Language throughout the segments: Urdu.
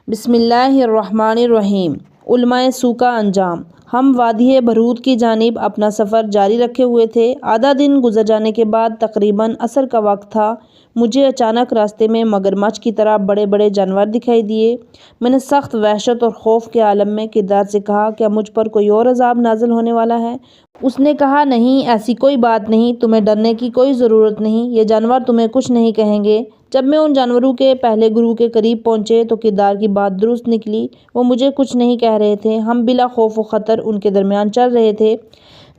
بسم اللہ الرحمن الرحیم۔ علماء سو کا انجام۔ ہم وادی بھرود کی جانب اپنا سفر جاری رکھے ہوئے تھے۔ آدھا دن گزر جانے کے بعد تقریباً عصر کا وقت تھا۔ مجھے اچانک راستے میں مگرمچھ کی طرح بڑے بڑے جانور دکھائی دیے۔ میں نے سخت وحشت اور خوف کے عالم میں کردار سے کہا، کیا مجھ پر کوئی اور عذاب نازل ہونے والا ہے؟ اس نے کہا، نہیں، ایسی کوئی بات نہیں، تمہیں ڈرنے کی کوئی ضرورت نہیں، یہ جانور تمہیں کچھ نہیں کہیں گے۔ جب میں ان جانوروں کے پہلے گروہ کے قریب پہنچے تو کردار کی بات درست نکلی، وہ مجھے کچھ نہیں کہہ رہے تھے۔ ہم بلا خوف و خطر ان کے درمیان چل رہے تھے۔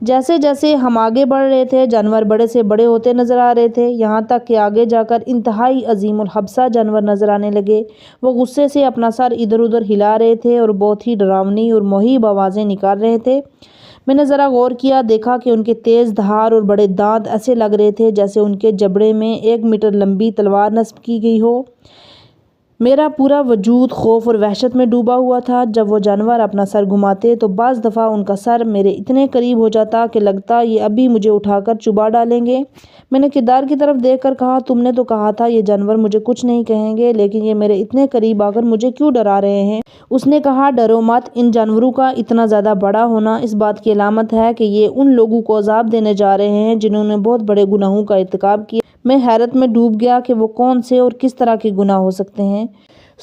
جیسے جیسے ہم آگے بڑھ رہے تھے، جانور بڑے سے بڑے ہوتے نظر آ رہے تھے، یہاں تک کہ آگے جا کر انتہائی عظیم الحبسہ جانور نظر آنے لگے۔ وہ غصے سے اپنا سر ادھر ادھر ہلا رہے تھے اور بہت ہی ڈراؤنی اور مہیب آوازیں نکال رہے تھے۔ میں نے ذرا غور کیا، دیکھا کہ ان کے تیز دھار اور بڑے دانت ایسے لگ رہے تھے جیسے ان کے جبڑے میں 1 میٹر لمبی تلوار نصب کی گئی ہو۔ میرا پورا وجود خوف اور وحشت میں ڈوبا ہوا تھا۔ جب وہ جانور اپنا سر گھماتے تو بعض دفعہ ان کا سر میرے اتنے قریب ہو جاتا کہ لگتا یہ ابھی مجھے اٹھا کر چبا ڈالیں گے۔ میں نے کردار کی طرف دیکھ کر کہا، تم نے تو کہا تھا یہ جانور مجھے کچھ نہیں کہیں گے، لیکن یہ میرے اتنے قریب آ کر مجھے کیوں ڈرا رہے ہیں؟ اس نے کہا، ڈرو مت، ان جانوروں کا اتنا زیادہ بڑا ہونا اس بات کی علامت ہے کہ یہ ان لوگوں کو عذاب دینے جا رہے ہیں جنہوں نے بہت بڑے گناہوں کا ارتکاب کیا۔ میں حیرت میں ڈوب گیا کہ وہ کون سے اور کس طرح کے گناہ ہو سکتے ہیں۔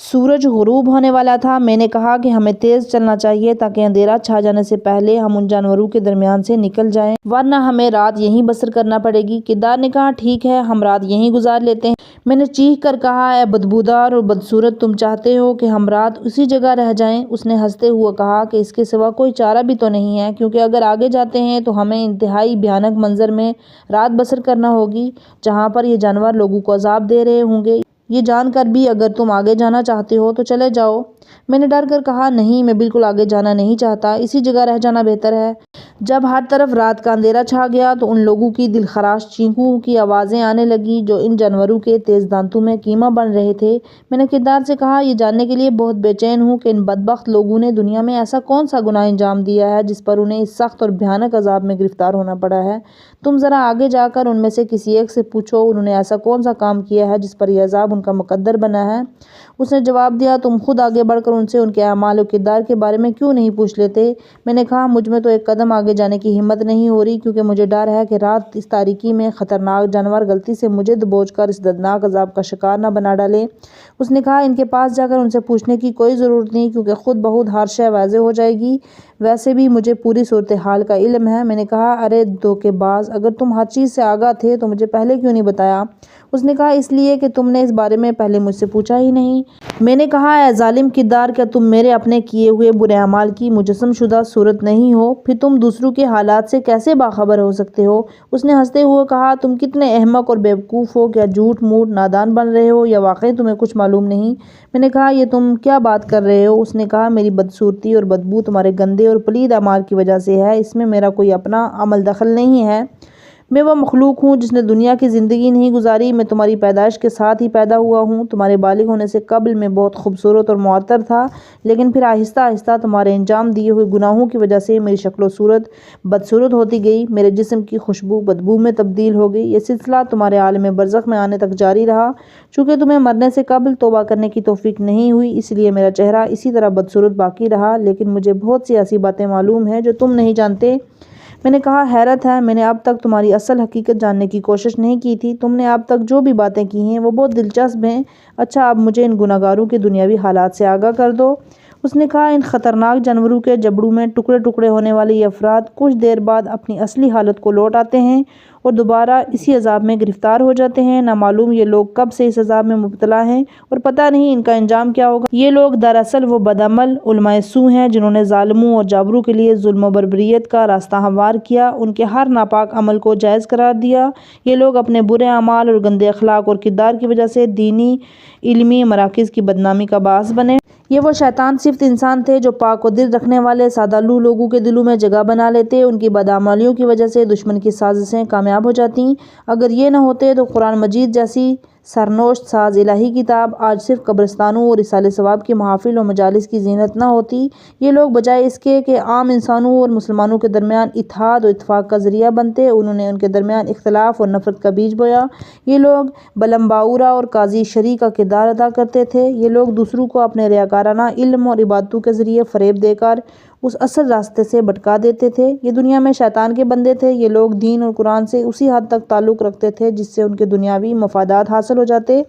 سورج غروب ہونے والا تھا۔ میں نے کہا کہ ہمیں تیز چلنا چاہیے تاکہ اندھیرا چھا جانے سے پہلے ہم ان جانوروں کے درمیان سے نکل جائیں، ورنہ ہمیں رات یہیں بسر کرنا پڑے گی۔ کردار نے کہا، ٹھیک ہے، ہم رات یہیں گزار لیتے ہیں۔ میں نے چیخ کر کہا، اے بدبودار اور بدصورت، تم چاہتے ہو کہ ہم رات اسی جگہ رہ جائیں؟ اس نے ہنستے ہوئے کہا کہ اس کے سوا کوئی چارہ بھی تو نہیں ہے، کیونکہ اگر آگے جاتے ہیں تو ہمیں انتہائی بھیانک منظر میں رات بسر کرنا ہوگی، جہاں پر یہ جانور لوگوں کو عذاب دے رہے ہوں گے۔ یہ جان کر بھی اگر تم آگے جانا چاہتے ہو تو چلے جاؤ۔ میں نے ڈر کر کہا، نہیں، میں بالکل آگے جانا نہیں چاہتا، اسی جگہ رہ جانا بہتر ہے۔ جب ہر طرف رات کا اندھیرا چھا گیا تو ان لوگوں کی دلخراش چیخوں کی آوازیں آنے لگیں جو ان جانوروں کے تیز دانتوں میں کیما بن رہے تھے۔ میں نے کردار سے کہا، یہ جاننے کے لیے بہت بے چین ہوں کہ ان بدبخت لوگوں نے دنیا میں ایسا کون سا گناہ انجام دیا ہے جس پر انہیں اس سخت اور بھیانک عذاب میں گرفتار ہونا پڑا ہے۔ تم ذرا آگے جا کر ان میں سے کسی ایک سے پوچھو، انہوں نے ایسا کون سا کام کیا ہے جس پر یہ عذاب ان کا مقدر بنا ہے۔ اس نے جواب دیا، تم خود آگے بڑھ کر ان سے ان کے اعمال و کردار کے بارے میں کیوں نہیں پوچھ لیتے؟ میں نے کہا، مجھ میں تو ایک قدم آگے جانے کی ہمت نہیں ہو رہی، کیونکہ مجھے ڈر ہے کہ رات اس تاریکی میں خطرناک جانور غلطی سے مجھے دبوچ کر اس دردناک عذاب کا شکار نہ بنا ڈالے۔ اس نے کہا، ان کے پاس جا کر ان سے پوچھنے کی کوئی ضرورت نہیں، کیونکہ خود بخود ہر شے واضح ہو جائے گی۔ ویسے بھی مجھے پوری صورتحال کا علم ہے۔ میں نے کہا، ارے دھوکے باز، اگر تم ہر چیز سے آگاہ تھے تو مجھے پہلے کیوں نہیں بتایا؟ اس نے کہا، اس لیے کہ تم نے اس بارے میں پہلے مجھ سے پوچھا ہی نہیں۔ میں نے کہا، اے ظالم کردار، کیا تم میرے اپنے کیے ہوئے برے اعمال کی مجسم شدہ صورت نہیں ہو؟ پھر تم دوسروں کے حالات سے کیسے باخبر ہو سکتے ہو؟ اس نے ہنستے ہوئے کہا، تم کتنے احمق اور بیوقوف ہو، کیا جھوٹ موٹ نادان بن رہے ہو یا واقعی تمہیں کچھ معلوم نہیں؟ میں نے کہا، یہ تم کیا بات کر رہے ہو؟ اس نے کہا، میری بدصورتی اور بدبو تمہارے گندے اور پلید اعمال کی وجہ سے ہے، اس میں میرا کوئی اپنا عمل دخل نہیں ہے۔ میں وہ مخلوق ہوں جس نے دنیا کی زندگی نہیں گزاری، میں تمہاری پیدائش کے ساتھ ہی پیدا ہوا ہوں۔ تمہارے بالغ ہونے سے قبل میں بہت خوبصورت اور معطر تھا، لیکن پھر آہستہ آہستہ تمہارے انجام دیے ہوئے گناہوں کی وجہ سے میری شکل و صورت بدصورت ہوتی گئی، میرے جسم کی خوشبو بدبو میں تبدیل ہو گئی۔ یہ سلسلہ تمہارے عالم برزخ میں آنے تک جاری رہا۔ چونکہ تمہیں مرنے سے قبل توبہ کرنے کی توفیق نہیں ہوئی، اس لیے میرا چہرہ اسی طرح بدصورت باقی رہا، لیکن مجھے بہت سی ایسی باتیں معلوم ہیں جو تم نہیں جانتے۔ میں نے کہا، حیرت ہے، میں نے اب تک تمہاری اصل حقیقت جاننے کی کوشش نہیں کی تھی۔ تم نے اب تک جو بھی باتیں کی ہیں وہ بہت دلچسپ ہیں۔ اچھا، اب مجھے ان گنہگاروں کے دنیاوی حالات سے آگاہ کر دو۔ اس نے کہا، ان خطرناک جانوروں کے جبڑوں میں ٹکڑے ٹکڑے ہونے والے یہ افراد کچھ دیر بعد اپنی اصلی حالت کو لوٹ آتے ہیں اور دوبارہ اسی عذاب میں گرفتار ہو جاتے ہیں۔ نہ معلوم یہ لوگ کب سے اس عذاب میں مبتلا ہیں اور پتہ نہیں ان کا انجام کیا ہوگا۔ یہ لوگ دراصل وہ بدعمل علماء سو ہیں جنہوں نے ظالموں اور جابروں کے لیے ظلم و بربریت کا راستہ ہموار کیا، ان کے ہر ناپاک عمل کو جائز قرار دیا۔ یہ لوگ اپنے برے اعمال اور گندے اخلاق اور کردار کی وجہ سے دینی علمی مراکز کی بدنامی کا باعث بنے۔ یہ وہ شیطان صفت انسان تھے جو پاک و دل رکھنے والے سادہ لوح لوگوں کے دلوں میں جگہ بنا لیتے۔ ان کی بدعمالیوں کی وجہ سے دشمن کی سازشیں کامیاب ہو جاتی۔ اگر یہ نہ ہوتے تو قرآن مجید جیسی سرنوشت ساز الہی کتاب آج صرف قبرستانوں اور رسالہ ثواب کی محافل اور مجالس کی زینت نہ ہوتی، یہ لوگ بجائے اس کے کہ عام انسانوں اور مسلمانوں کے درمیان اتحاد اور اتفاق کا ذریعہ بنتے، انہوں نے ان کے درمیان اختلاف اور نفرت کا بیج بویا۔ یہ لوگ بلمباورا اور قاضی شرعی کا کردار ادا کرتے تھے۔ یہ لوگ دوسروں کو اپنے ریاکارانہ علم اور عبادتوں کے ذریعے فریب دے کر اس اصل راستے سے بھٹکا دیتے تھے۔ یہ دنیا میں شیطان کے بندے تھے۔ یہ لوگ دین اور قرآن سے اسی حد تک تعلق رکھتے تھے جس سے ان کے دنیاوی مفادات حاصل ہو جاتے۔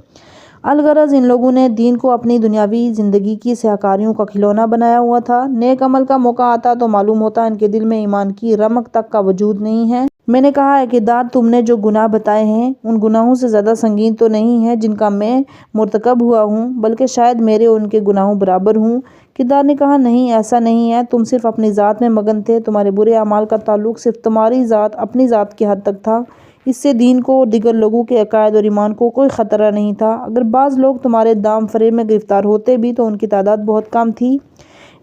الغرض ان لوگوں نے دین کو اپنی دنیاوی زندگی کی سیاکاریوں کا کھلونا بنایا ہوا تھا۔ نیک عمل کا موقع آتا تو معلوم ہوتا ان کے دل میں ایمان کی رمق تک کا وجود نہیں ہے۔ میں نے کہا ہے کردار تم نے جو گناہ بتائے ہیں ان گناہوں سے زیادہ سنگین تو نہیں ہیں جن کا میں مرتکب ہوا ہوں، بلکہ شاید میرے اور ان کے گناہوں برابر ہوں۔ کردار نے کہا نہیں، ایسا نہیں ہے، تم صرف اپنی ذات میں مگن تھے، تمہارے برے اعمال کا تعلق صرف تمہاری ذات اپنی ذات کی حد تک تھا، اس سے دین کو اور دیگر لوگوں کے عقائد اور ایمان کو کوئی خطرہ نہیں تھا۔ اگر بعض لوگ تمہارے دام فریب میں گرفتار ہوتے بھی تو ان کی تعداد بہت کم تھی،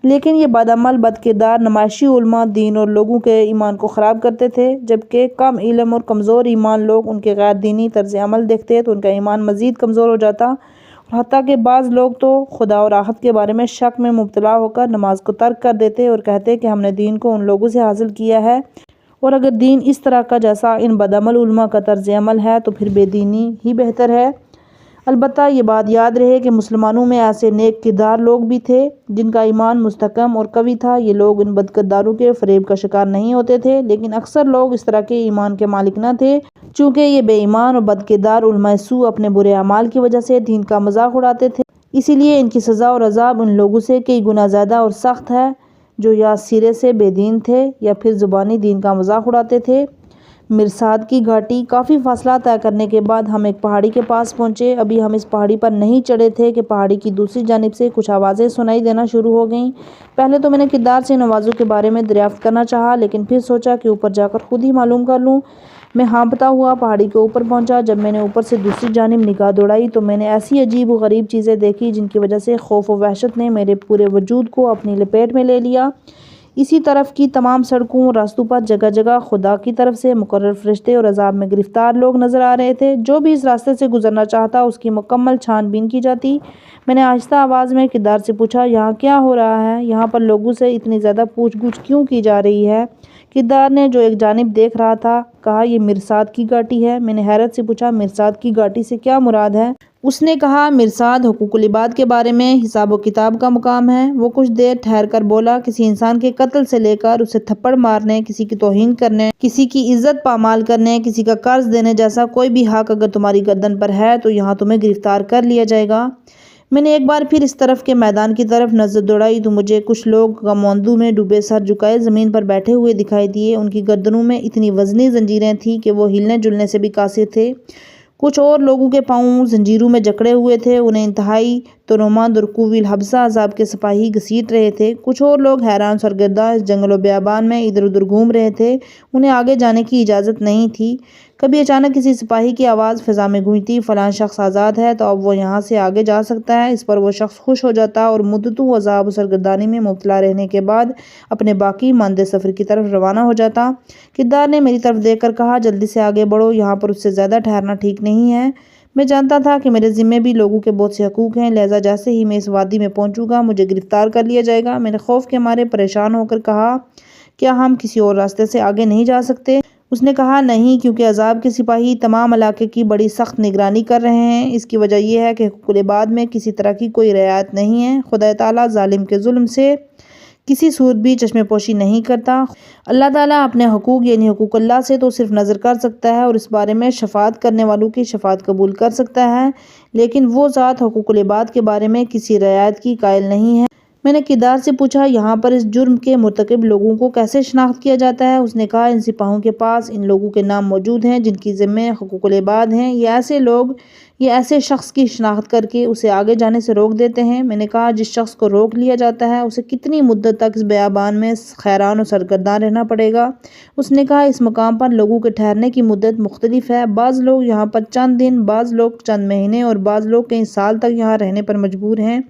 لیکن یہ بدعمل بد کردار نمائشی علماء دین اور لوگوں کے ایمان کو خراب کرتے تھے، جبکہ کم علم اور کمزور ایمان لوگ ان کے غیر دینی طرز عمل دیکھتے تو ان کا ایمان مزید کمزور ہو جاتا، اور حتیٰ کہ بعض لوگ تو خدا اور آخرت کے بارے میں شک میں مبتلا ہو کر نماز کو ترک کر دیتے اور کہتے کہ ہم نے دین کو ان لوگوں سے حاصل کیا ہے، اور اگر دین اس طرح کا جیسا ان بدعمل علماء کا طرز عمل ہے تو پھر بے دینی ہی بہتر ہے۔ البتہ یہ بات یاد رہے کہ مسلمانوں میں ایسے نیک کردار لوگ بھی تھے جن کا ایمان مستحکم اور قوی تھا۔ یہ لوگ ان بد کرداروں کے فریب کا شکار نہیں ہوتے تھے، لیکن اکثر لوگ اس طرح کے ایمان کے مالک نہ تھے۔ چونکہ یہ بے ایمان اور بد کردار علماء سوء اپنے برے اعمال کی وجہ سے دین کا مذاق اڑاتے تھے، اسی لیے ان کی سزا اور عذاب ان لوگوں سے کئی گنا زیادہ اور سخت ہے جو یا سرے سے بے دین تھے یا پھر زبانی دین کا مذاق اڑاتے تھے۔ مرصاد کی گھاٹی۔ کافی فاصلہ طے کرنے کے بعد ہم ایک پہاڑی کے پاس پہنچے۔ ابھی ہم اس پہاڑی پر نہیں چڑھے تھے کہ پہاڑی کی دوسری جانب سے کچھ آوازیں سنائی دینا شروع ہو گئیں۔ پہلے تو میں نے کردار سے ان آوازوں کے بارے میں دریافت کرنا چاہا، لیکن پھر سوچا کہ اوپر جا کر خود ہی معلوم کر لوں۔ میں ہانپتا ہوا پہاڑی کے اوپر پہنچا۔ جب میں نے اوپر سے دوسری جانب نگاہ دوڑائی تو میں نے ایسی عجیب و غریب چیزیں دیکھی جن کی وجہ سے خوف و وحشت نے میرے پورے وجود کو اپنی لپیٹ میں لے لیا۔ اسی طرف کی تمام سڑکوں اور راستوں پر جگہ جگہ خدا کی طرف سے مقرر فرشتے اور عذاب میں گرفتار لوگ نظر آ رہے تھے۔ جو بھی اس راستے سے گزرنا چاہتا اس کی مکمل چھان بین کی جاتی۔ میں نے آہستہ آواز میں کردار سے پوچھا، یہاں کیا ہو رہا ہے؟ یہاں پر لوگوں سے اتنی زیادہ پوچھ گچھ کیوں کی جا رہی ہے؟ کردار نے، جو ایک جانب دیکھ رہا تھا، کہا یہ مرصاد کی گھاٹی ہے۔ میں نے حیرت سے پوچھا مرصاد کی گھاٹی سے کیا مراد ہے؟ اس نے کہا مرصاد حقوق العباد کے بارے میں حساب و کتاب کا مقام ہے۔ وہ کچھ دیر ٹھہر کر بولا، کسی انسان کے قتل سے لے کر اسے تھپڑ مارنے، کسی کی توہین کرنے، کسی کی عزت پامال کرنے، کسی کا قرض دینے جیسا کوئی بھی حق اگر تمہاری گردن پر ہے تو یہاں تمہیں گرفتار کر لیا جائے گا۔ میں نے ایک بار پھر اس طرف کے میدان کی طرف نظر دوڑائی تو مجھے کچھ لوگ غم و اندو میں ڈوبے سر جھکائے زمین پر بیٹھے ہوئے دکھائی دیے۔ ان کی گردنوں میں اتنی وزنی زنجیریں تھیں کہ وہ ہلنے جلنے سے بھی قاصر تھے۔ کچھ اور لوگوں کے پاؤں زنجیروں میں جکڑے ہوئے تھے، انہیں انتہائی تنومند اور قوی الحبسہ عذاب کے سپاہی گھسیٹ رہے تھے۔ کچھ اور لوگ حیران سرگرداں اس جنگل و بیابان میں ادھر ادھر گھوم رہے تھے، انہیں آگے جانے کی اجازت نہیں تھی۔ کبھی اچانک کسی سپاہی کی آواز فضا میں گونجتی، فلاں شخص آزاد ہے تو اب وہ یہاں سے آگے جا سکتا ہے۔ اس پر وہ شخص خوش ہو جاتا اور مدتوں عذاب و سرگردانی میں مبتلا رہنے کے بعد اپنے باقی ماندے سفر کی طرف روانہ ہو جاتا۔ کردار نے میری طرف دیکھ کر کہا، جلدی سے آگے بڑھو، یہاں پر اس سے زیادہ ٹھہرنا ٹھیک نہیں ہے۔ میں جانتا تھا کہ میرے ذمے بھی لوگوں کے بہت سے حقوق ہیں، لہذا جیسے ہی میں اس وادی میں پہنچوں گا مجھے گرفتار کر لیا جائے گا۔ میں نے خوف کے مارے پریشان ہو کر کہا، کیا ہم کسی اور راستے سے آگے نہیں جا سکتے؟ اس نے کہا، نہیں، کیونکہ عذاب کے سپاہی تمام علاقے کی بڑی سخت نگرانی کر رہے ہیں۔ اس کی وجہ یہ ہے کہ حقوق العباد میں کسی طرح کی کوئی رعایت نہیں ہے۔ خدا تعالیٰ ظالم کے ظلم سے کسی صورت بھی چشم پوشی نہیں کرتا۔ اللہ تعالیٰ اپنے حقوق یعنی حقوق اللہ سے تو صرف نظر کر سکتا ہے اور اس بارے میں شفاعت کرنے والوں کی شفاعت قبول کر سکتا ہے، لیکن وہ ذات حقوق العباد کے بارے میں کسی رعایت کی قائل نہیں ہے۔ میں نے کردار سے پوچھا، یہاں پر اس جرم کے مرتکب لوگوں کو کیسے شناخت کیا جاتا ہے؟ اس نے کہا، ان سپاہوں کے پاس ان لوگوں کے نام موجود ہیں جن کی ذمے حقوق العباد ہیں۔ یہ ایسے شخص کی شناخت کر کے اسے آگے جانے سے روک دیتے ہیں۔ میں نے کہا، جس شخص کو روک لیا جاتا ہے اسے کتنی مدت تک اس بیابان میں حیران اور سرگرداں رہنا پڑے گا؟ اس نے کہا، اس مقام پر لوگوں کے ٹھہرنے کی مدت مختلف ہے۔ بعض لوگ یہاں پر چند دن، بعض لوگ چند مہینے اور بعض لوگ کئی سال تک یہاں رہنے پر مجبور ہیں۔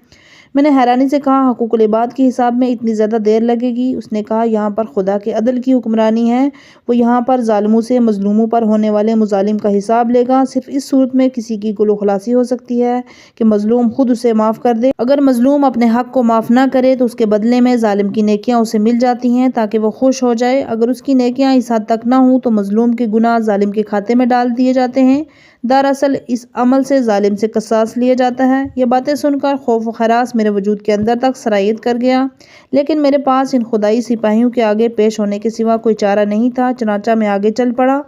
میں نے حیرانی سے کہا حقوق العباد کے حساب میں اتنی زیادہ دیر لگے گی؟ اس نے کہا یہاں پر خدا کے عدل کی حکمرانی ہے، وہ یہاں پر ظالموں سے مظلوموں پر ہونے والے مظالم کا حساب لے گا۔ صرف اس صورت میں کسی کی گلو خلاصی ہو سکتی ہے کہ مظلوم خود اسے معاف کر دے۔ اگر مظلوم اپنے حق کو معاف نہ کرے تو اس کے بدلے میں ظالم کی نیکیاں اسے مل جاتی ہیں تاکہ وہ خوش ہو جائے۔ اگر اس کی نیکیاں اس حد تک نہ ہوں تو مظلوم کے گناہ ظالم کے کھاتے میں ڈال دیے جاتے ہیں۔ دراصل اس عمل سے ظالم سے قصاص لیا جاتا ہے۔ یہ باتیں سن کر خوف و ہراس میرے وجود کے اندر تک سرایت کر گیا، لیکن میرے پاس ان خدائی سپاہیوں کے آگے پیش ہونے کے سوا کوئی چارہ نہیں تھا، چنانچہ میں آگے چل پڑا۔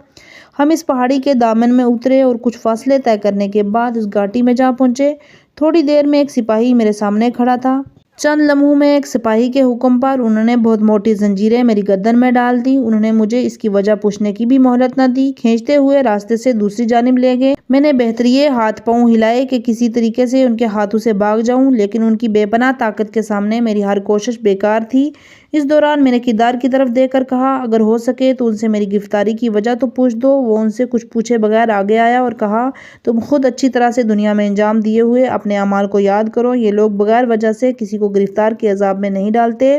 ہم اس پہاڑی کے دامن میں اترے اور کچھ فاصلے طے کرنے کے بعد اس گھاٹی میں جا پہنچے۔ تھوڑی دیر میں ایک سپاہی میرے سامنے کھڑا تھا۔ چند لمحوں میں ایک سپاہی کے حکم پر انہوں نے بہت موٹی زنجیریں میری گردن میں ڈال دی۔ انہوں نے مجھے اس کی وجہ پوچھنے کی بھی مہلت نہ دی، کھینچتے ہوئے راستے سے دوسری جانب لے گئے۔ میں نے بہتریے ہاتھ پاؤں ہلائے کہ کسی طریقے سے ان کے ہاتھوں سے بھاگ جاؤں، لیکن ان کی بے پناہ طاقت کے سامنے میری ہر کوشش بیکار تھی۔ اس دوران میں نے کردار کی طرف دیکھ کر کہا اگر ہو سکے تو ان سے میری گرفتاری کی وجہ تو پوچھ دو۔ وہ ان سے کچھ پوچھے بغیر آگے آیا اور کہا تم خود اچھی طرح سے دنیا میں انجام دیے ہوئے اپنے اعمال کو یاد کرو، یہ لوگ بغیر وجہ سے کسی کو گرفتار کے عذاب میں نہیں ڈالتے۔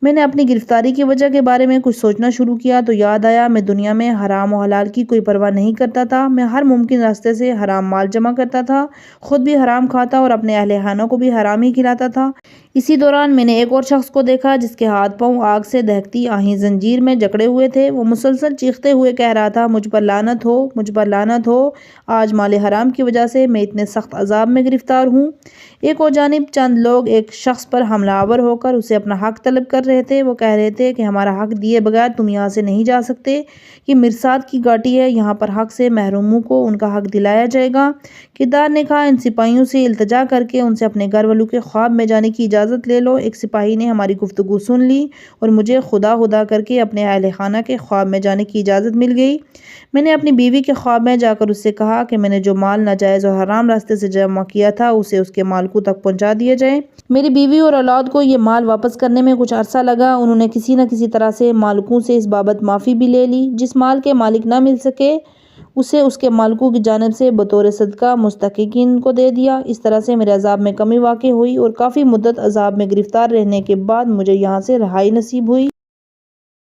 میں نے اپنی گرفتاری کی وجہ کے بارے میں کچھ سوچنا شروع کیا تو یاد آیا میں دنیا میں حرام و حلال کی کوئی پرواہ نہیں کرتا تھا۔ میں ہر ممکن راستے سے حرام مال جمع کرتا تھا، خود بھی حرام کھاتا اور اپنے اہل خانہ کو بھی حرام ہی کھلاتا تھا۔ اسی دوران میں نے ایک اور شخص کو دیکھا جس کے ہاتھ پاؤں آگ سے دہکتی آہی زنجیر میں جکڑے ہوئے تھے۔ وہ مسلسل چیختے ہوئے کہہ رہا تھا مجھ پر لعنت ہو، مجھ پر لعنت ہو، آج مال حرام کی وجہ سے میں اتنے سخت عذاب میں گرفتار ہوں۔ ایک اور جانب چند لوگ ایک شخص پر حملہ آور ہو کر اسے اپنا حق طلب کر رہے تھے۔ وہ کہہ رہے تھے کہ ہمارا حق دیے بغیر تم یہاں سے نہیں جا سکتے، یہ مرصاد کی گھاٹی ہے، یہاں پر حق سے محروموں کو ان کا حق دلایا جائے گا۔ کردار نے کہا ان سپاہیوں سے التجا کر کے ان سے اپنے گھر والوں کے خواب میں جانے کی اجازت لے لو۔ ایک سپاہی نے ہماری گفتگو سن لی اور مجھے خدا خدا کر کے اپنے اہل خانہ کے خواب میں جانے کی اجازت مل گئی۔ میں نے اپنی بیوی کے خواب میں جا کر اس سے کہا کہ میں نے جو مال ناجائز اور حرام راستے سے جمع کیا تھا اسے اس کے مالکوں تک پہنچا دیا جائے۔ میری بیوی اور اولاد کو یہ مال واپس کرنے میں کچھ عرصہ لگا۔ انہوں نے کسی نہ کسی طرح سے مالکوں سے اس بابت معافی بھی لے لی۔ جس مال کے مالک نہ مل سکے اسے اس کے مالکوں کی جانب سے بطور صدقہ مستحقین کو دے دیا۔ اس طرح سے میرے عذاب میں کمی واقع ہوئی اور کافی مدت عذاب میں گرفتار رہنے کے بعد مجھے یہاں سے رہائی نصیب ہوئی۔